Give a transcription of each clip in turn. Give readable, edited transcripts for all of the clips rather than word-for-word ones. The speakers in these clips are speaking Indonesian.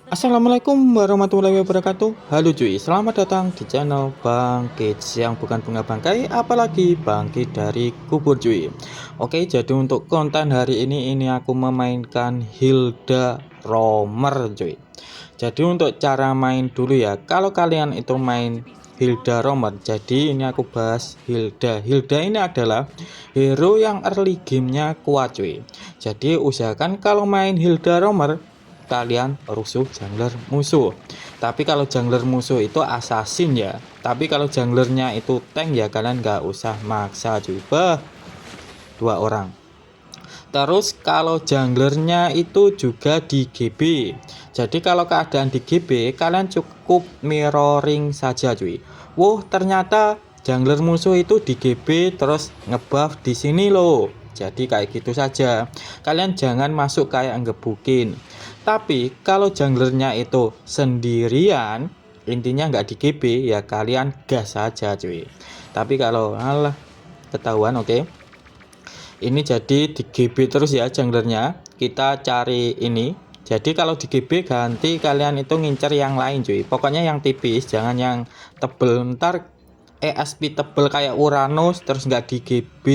Assalamualaikum warahmatullahi wabarakatuh. Halo cuy, selamat datang di channel Bang Kids yang bukan bunga bangkai, apalagi bangkit dari kubur cuy. Oke, jadi untuk konten hari ini aku memainkan Hilda Romer cuy. Jadi untuk cara main dulu ya, kalau kalian itu main Hilda Romer, jadi ini aku bahas Hilda. Hilda ini adalah hero yang early gamenya kuat cuy. Jadi usahakan kalau main Hilda Romer kalian rusuh jungler musuh. Tapi kalau jungler musuh itu assassin ya. Tapi kalau junglernya itu tank ya kalian nggak usah maksa coba dua orang. Terus kalau junglernya itu juga di GB. Jadi kalau keadaan di GB kalian cukup mirroring saja cuy. Wow, ternyata jungler musuh itu di GB terus ngebuff di sini loh. Jadi kayak gitu saja. Kalian jangan masuk kayak ngebukin. Tapi kalau junglernya itu sendirian, intinya nggak di GB ya kalian gas saja cuy. Tapi kalau alah ketahuan oke. Ini jadi di GB terus ya junglernya. Kita cari ini. Jadi kalau di GB ganti kalian itu ngincer yang lain cuy. Pokoknya yang tipis, jangan yang tebel. Ntar ESP tebel kayak Uranus terus nggak di GB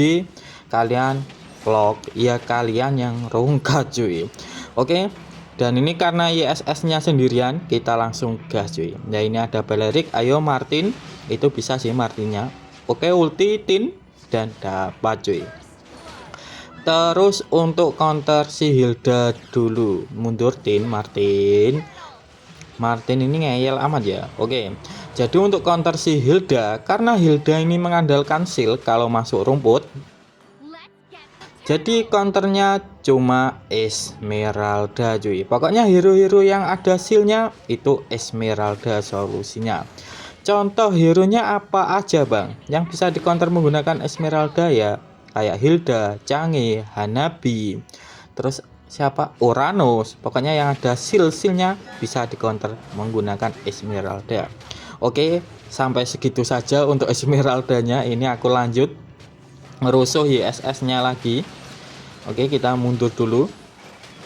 kalian vlog ya kalian yang rungkat cuy. Oke. Dan ini karena ISS-nya sendirian, kita langsung gas cuy. Nah ini ada Balerik, ayo Martin, itu bisa sih Martinnya. Oke, ulti tin dan dapat cuy. Terus untuk counter si Hilda dulu, mundur tin Martin. Martin ini ngeyel amat ya. Oke. Jadi untuk counter si Hilda, karena Hilda ini mengandalkan shield kalau masuk rumput. Jadi counternya cuma Esmeralda cuy. Pokoknya hero-hero yang ada shieldnya itu Esmeralda solusinya. Contoh hero nya apa aja bang yang bisa di counter menggunakan Esmeralda ya, kayak Hilda, Change, Hanabi, terus siapa, Uranus. Pokoknya yang ada shieldnya bisa di counter menggunakan Esmeralda. Oke, sampai segitu saja untuk Esmeraldanya. Ini aku lanjut merusuh ISS nya lagi. Oke, kita mundur dulu.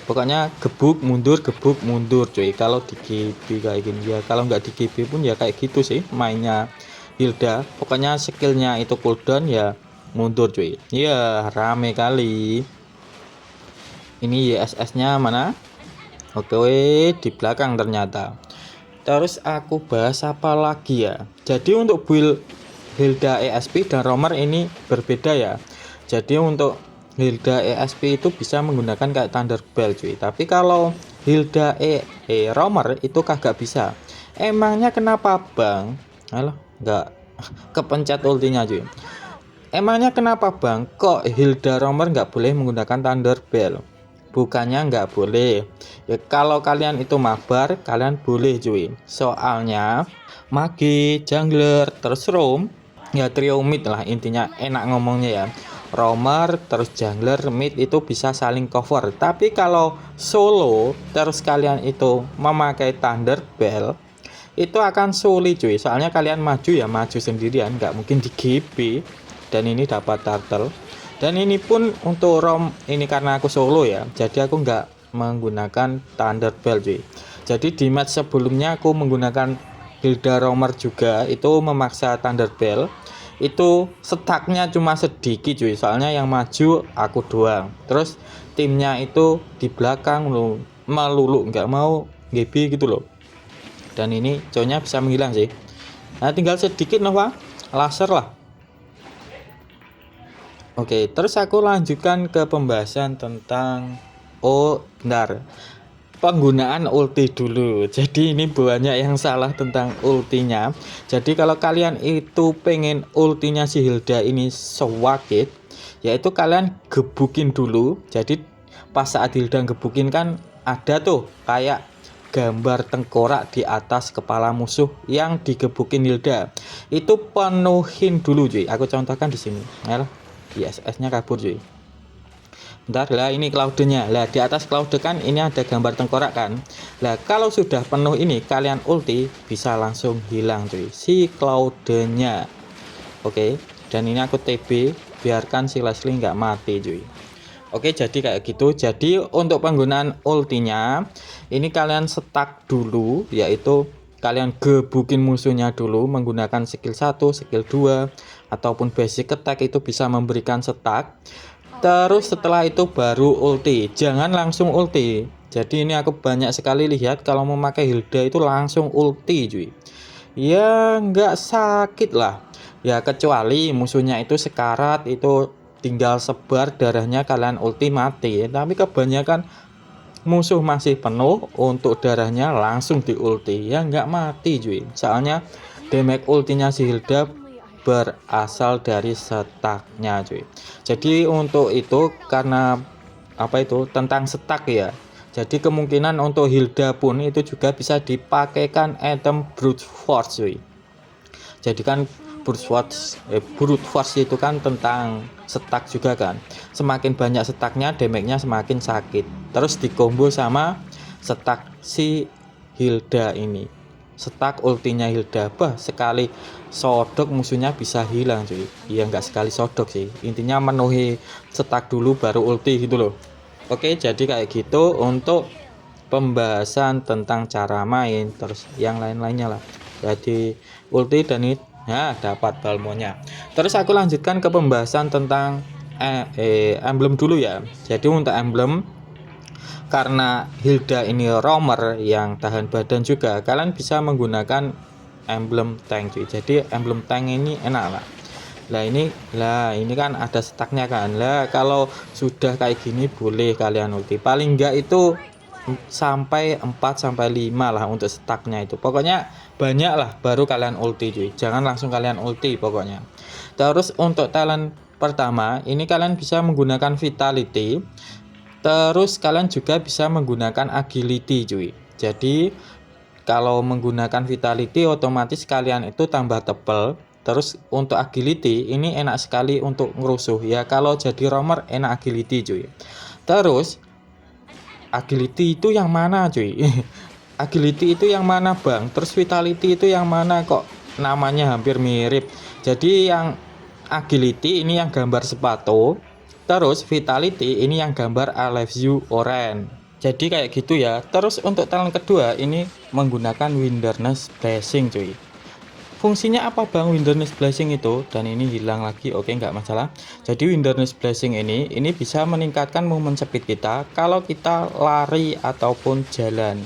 Pokoknya gebuk mundur cuy. Kalau di GB kayak gini ya, kalau nggak di GB pun ya kayak gitu sih mainnya Hilda. Pokoknya skillnya itu cooldown ya mundur cuy. Ya rame kali. Ini ISS nya mana? Oke, di belakang ternyata. Terus aku bahas apa lagi ya. Jadi untuk build Hilda ESP dan Romer ini berbeda ya. Jadi untuk Hilda ESP itu bisa menggunakan kayak Thunderbolt cuy. Tapi kalau Hilda Romer itu kagak bisa. Emangnya kenapa bang? Alah nggak kepencet ultinya cuy. Emangnya kenapa bang? Kok Hilda Romer nggak boleh menggunakan Thunderbolt? Bukannya nggak boleh ya, kalau kalian itu mabar kalian boleh cuy. Soalnya mage, jungler, terus roam ya trio mid lah intinya enak ngomongnya ya. Roamer terus jungler mid itu bisa saling cover. Tapi kalau solo terus kalian itu memakai Thunderbolt itu akan sulit cuy. Soalnya kalian maju ya maju sendirian, nggak mungkin di GB. Dan ini dapat turtle. Dan ini pun untuk rom ini karena aku solo ya, jadi aku nggak menggunakan Thunderbolt cuy. Jadi di match sebelumnya aku menggunakan Hilda Romer juga, itu memaksa Thunderbolt. Itu setaknya cuma sedikit cuy, soalnya yang maju aku doang. Terus timnya itu di belakang lo melulu nggak mau GB gitu loh. Dan ini cowoknya bisa menghilang sih. Nah tinggal sedikit Nova laser lah. Oke, terus aku lanjutkan ke pembahasan tentang bentar. Penggunaan ulti dulu. Jadi ini banyak yang salah tentang ultinya. Jadi kalau kalian itu pengen ultinya si Hilda ini sewakit, yaitu kalian gebukin dulu. Jadi pas saat Hilda gebukin kan ada tuh kayak gambar tengkorak di atas kepala musuh yang digebukin Hilda. Itu penuhin dulu cuy. Aku contohkan di sini. Ayolah. ISS-nya kabur cuy. Bentar lah, ini cloud-nya. Lah di atas cloud kan ini ada gambar tengkorak kan. Lah kalau sudah penuh ini kalian ulti bisa langsung hilang cuy si cloud-nya. Oke, dan ini aku TB biarkan si Leslie nggak mati cuy. Oke, jadi kayak gitu. Jadi untuk penggunaan ultinya ini kalian setak dulu, yaitu kalian gebukin musuhnya dulu menggunakan skill 1, skill 2 ataupun basic attack, itu bisa memberikan setak. Terus setelah itu baru ulti. Jangan langsung ulti. Jadi ini aku banyak sekali lihat kalau memakai Hilda itu langsung ulti cuy. Ya nggak sakit lah. Ya kecuali musuhnya itu sekarat, itu tinggal sebar darahnya kalian ulti mati. Tapi kebanyakan musuh masih penuh untuk darahnya langsung di ulti, ya nggak mati cuy. Soalnya damage ultinya si Hilda berasal dari setaknya cuy. Jadi untuk itu, karena apa itu tentang setak ya, jadi kemungkinan untuk Hilda pun itu juga bisa dipakaikan item brute force cuy. Jadi kan brute force itu kan tentang setak juga kan. Semakin banyak setaknya, damage-nya semakin sakit. Terus dikombo sama setak si Hilda ini. Setak ultinya Hilda, sekali sodok musuhnya bisa hilang cuy. Iya nggak sekali sodok sih. Intinya menuhi setak dulu baru ulti gitu loh. Oke, jadi kayak gitu untuk pembahasan tentang cara main, terus yang lain-lainnya lah. Jadi ulti dan ini dapat balmonya. Terus aku lanjutkan ke pembahasan tentang emblem dulu ya. Jadi untuk emblem, karena Hilda ini roamer yang tahan badan juga, kalian bisa menggunakan emblem tank cuy. Jadi emblem tank ini enak lah. Ini kan ada staknya kan. Lah kalau sudah kayak gini boleh kalian ulti. Paling enggak itu sampai 4 sampai 5 lah untuk staknya itu. Pokoknya banyak lah baru kalian ulti cuy. Jangan langsung kalian ulti pokoknya. Terus untuk talent pertama, ini kalian bisa menggunakan vitality. Terus kalian juga bisa menggunakan agility cuy. Jadi kalau menggunakan vitality otomatis kalian itu tambah tebal. Terus untuk agility ini enak sekali untuk ngerusuh ya. Kalau jadi roamer enak agility cuy. Terus agility itu yang mana cuy? Agility itu yang mana bang? Terus vitality itu yang mana, kok namanya hampir mirip? Jadi yang agility ini yang gambar sepatu. Terus vitality ini yang gambar I love you orange. Jadi kayak gitu ya. Terus untuk talent kedua ini menggunakan wilderness blessing cuy. Fungsinya apa bang wilderness blessing itu? Dan ini hilang lagi, oke nggak masalah. Jadi wilderness blessing ini bisa meningkatkan movement speed kita kalau kita lari ataupun jalan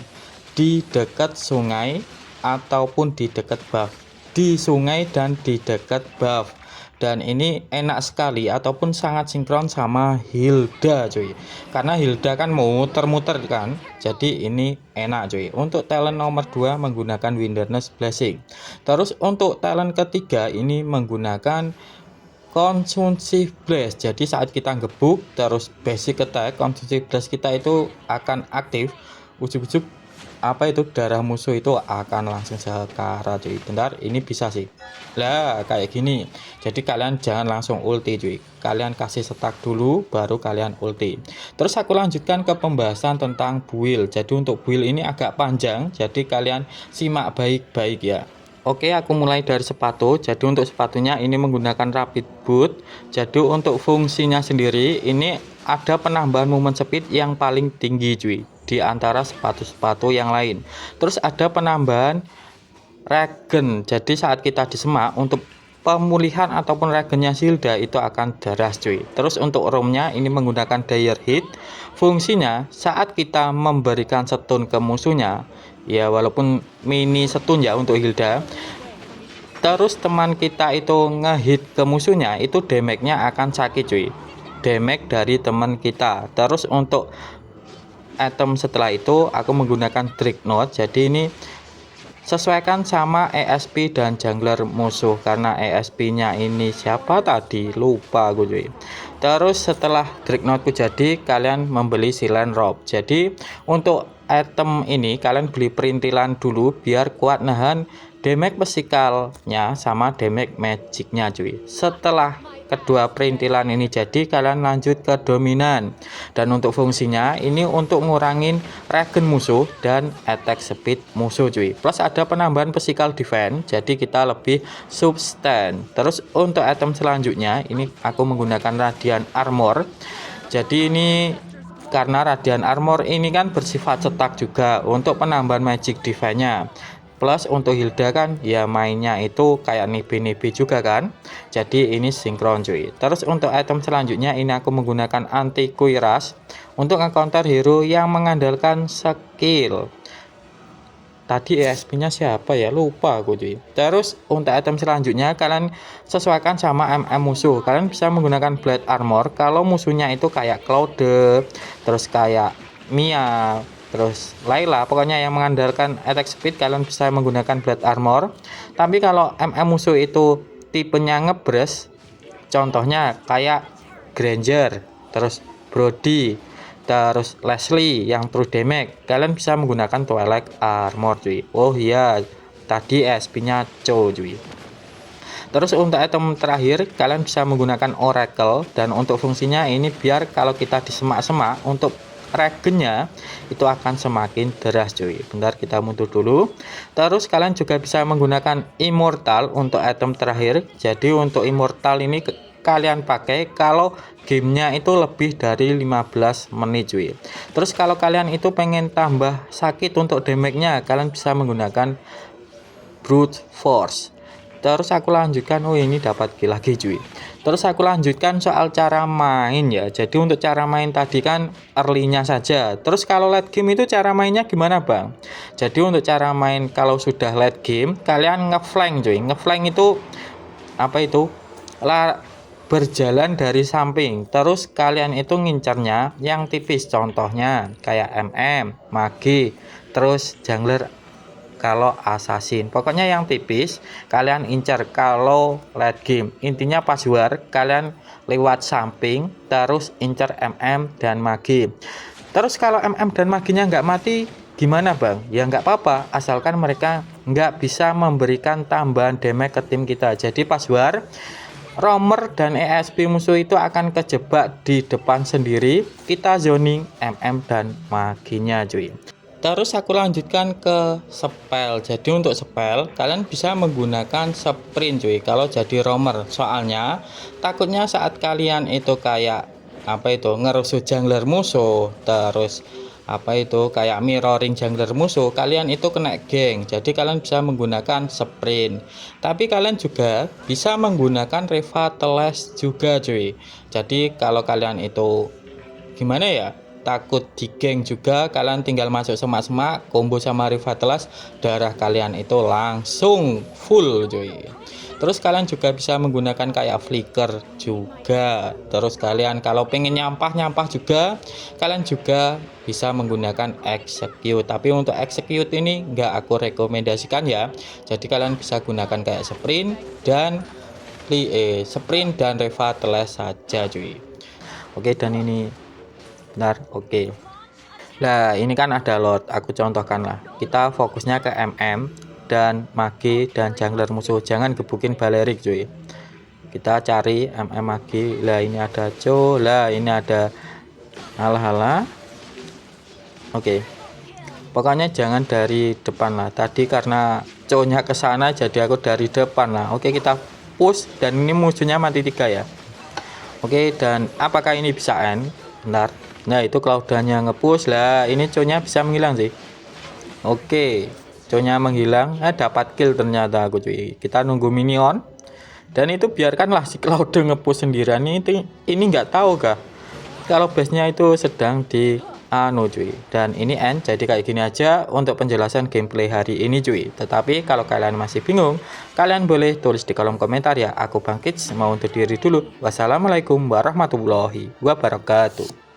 di dekat sungai ataupun di dekat buff, di sungai dan di dekat buff. Dan ini enak sekali ataupun sangat sinkron sama Hilda cuy, karena Hilda kan muter-muter kan. Jadi ini enak cuy. Untuk talent nomor 2 menggunakan wilderness blessing. Terus untuk talent ketiga ini menggunakan consumptive blast. Jadi saat kita gebuk terus basic attack, consumptive blast kita itu akan aktif. Ujuk-ujuk apa itu darah musuh itu akan langsung sekarat cuy. Bentar, ini bisa sih lah kayak gini. Jadi kalian jangan langsung ulti cuy, kalian kasih setak dulu baru kalian ulti. Terus aku lanjutkan ke pembahasan tentang build. Jadi untuk build ini agak panjang, jadi kalian simak baik-baik ya. Oke, aku mulai dari sepatu. Jadi untuk sepatunya ini menggunakan rapid boot. Jadi untuk fungsinya sendiri ini ada penambahan movement speed yang paling tinggi cuy di antara sepatu-sepatu yang lain. Terus ada penambahan regen. Jadi saat kita disemak, untuk pemulihan ataupun regennya Hilda itu akan deras cuy. Terus untuk roamnya ini menggunakan dire hit. Fungsinya saat kita memberikan stun ke musuhnya, ya walaupun mini stun ya untuk Hilda, terus teman kita itu ngehit ke musuhnya, itu damage-nya akan sakit cuy, damage dari teman kita. Terus untuk item setelah itu aku menggunakan Dreadnought. Jadi ini sesuaikan sama ESP dan jungler musuh, karena ESP nya ini siapa tadi lupa gue cuy. Terus setelah Dreadnought jadi kalian membeli Silent Robe. Jadi untuk item ini kalian beli perintilan dulu biar kuat nahan damage physikalnya sama damage magicnya cuy. Setelah kedua perintilan ini jadi kalian lanjut ke dominan. Dan untuk fungsinya ini untuk ngurangin regen musuh dan attack speed musuh cuy. Plus ada penambahan physical defense, jadi kita lebih substan. Terus untuk item selanjutnya ini aku menggunakan radiant armor. Jadi ini karena Radiant Armor ini kan bersifat cetak juga untuk penambahan magic defense-nya. Plus untuk Hilda kan ya mainnya itu kayak nibi-nibi juga kan. Jadi ini sinkron cuy. Terus untuk item selanjutnya ini aku menggunakan anti kuiras untuk nge-counter hero yang mengandalkan skill. Tadi ESP nya siapa ya, lupa aku cuy. Terus untuk item selanjutnya kalian sesuaikan sama MM musuh. Kalian bisa menggunakan Blade Armor kalau musuhnya itu kayak Claude, terus kayak Mia, terus Layla, pokoknya yang mengandalkan attack speed kalian bisa menggunakan Blade Armor. Tapi kalau MM musuh itu tipenya ngebres, contohnya kayak Granger, terus Brody, terus Leslie yang true damage, kalian bisa menggunakan Twilight Armor cuy. Oh iya, tadi SP nya Cho cuy. Terus untuk item terakhir kalian bisa menggunakan Oracle, dan untuk fungsinya ini biar kalau kita disemak-semak untuk regennya itu akan semakin deras cuy. Bentar kita mundur dulu. Terus kalian juga bisa menggunakan Immortal untuk item terakhir. Jadi untuk Immortal ini kalian pakai kalau gamenya itu lebih dari 15 menit cuy. Terus kalau kalian itu pengen tambah sakit untuk damage-nya, kalian bisa menggunakan Brute Force. Terus aku lanjutkan, oh ini dapat kill lagi cuy. Terus aku lanjutkan soal cara main ya. Jadi untuk cara main tadi kan early-nya saja. Terus kalau late game itu cara mainnya gimana bang? Jadi untuk cara main kalau sudah late game, kalian ngeflank cuy. Ngeflank itu apa itu? Berjalan dari samping. Terus kalian itu ngincernya yang tipis. Contohnya kayak MM, Magi, terus jungler kalau assassin, pokoknya yang tipis kalian incar kalau late game. Intinya pas war kalian lewat samping terus incar MM dan Magi. Terus kalau MM dan maginya nggak mati gimana bang? Ya nggak apa-apa, asalkan mereka nggak bisa memberikan tambahan damage ke tim kita. Jadi pas war roamer dan ESP musuh itu akan kejebak di depan sendiri, kita zoning MM dan maginya cuy. Terus aku lanjutkan ke spell. Jadi untuk spell kalian bisa menggunakan sprint cuy kalau jadi roamer. Soalnya takutnya saat kalian itu kayak apa itu ngerusuh jungler musuh, terus apa itu kayak mirroring jungler musuh, kalian itu kena geng. Jadi kalian bisa menggunakan sprint. Tapi kalian juga bisa menggunakan revitalize juga cuy. Jadi kalau kalian itu gimana ya, takut di geng juga, kalian tinggal masuk semak-semak combo sama revitalize, darah kalian itu langsung full cuy. Terus kalian juga bisa menggunakan kayak flicker juga. Terus kalian kalau pengen nyampah juga, kalian juga bisa menggunakan execute. Tapi untuk execute ini nggak aku rekomendasikan ya. Jadi kalian bisa gunakan kayak sprint dan revitalize saja cuy. Oke, dan ini benar, oke. Nah ini kan ada lot, aku contohkan lah. Kita fokusnya ke MM dan Magi dan jungler musuh, jangan gebukin balerik cuy. Kita cari MM Magi. Lah ini ada Cho, lah ini ada Halah. Oke, pokoknya jangan dari depan lah. Tadi karena Cho-nya ke sana jadi aku dari depan lah. Oke, kita push dan ini musuhnya mati 3 ya. Oke, dan apakah ini bisa end? Bentar. Nah itu Claudanya ngepush lah, ini Cho-nya bisa menghilang sih. Oke, Cho-nya menghilang, dapat kill ternyata aku cuy. Kita nunggu minion, dan itu biarkanlah si Claude ngepush sendirian. Ini nggak tahu kah kalau base-nya itu sedang di cuy. Dan ini end, jadi kayak gini aja untuk penjelasan gameplay hari ini cuy. Tetapi kalau kalian masih bingung, kalian boleh tulis di kolom komentar ya. Aku bangkit mau undur diri dulu. Wassalamualaikum warahmatullahi wabarakatuh.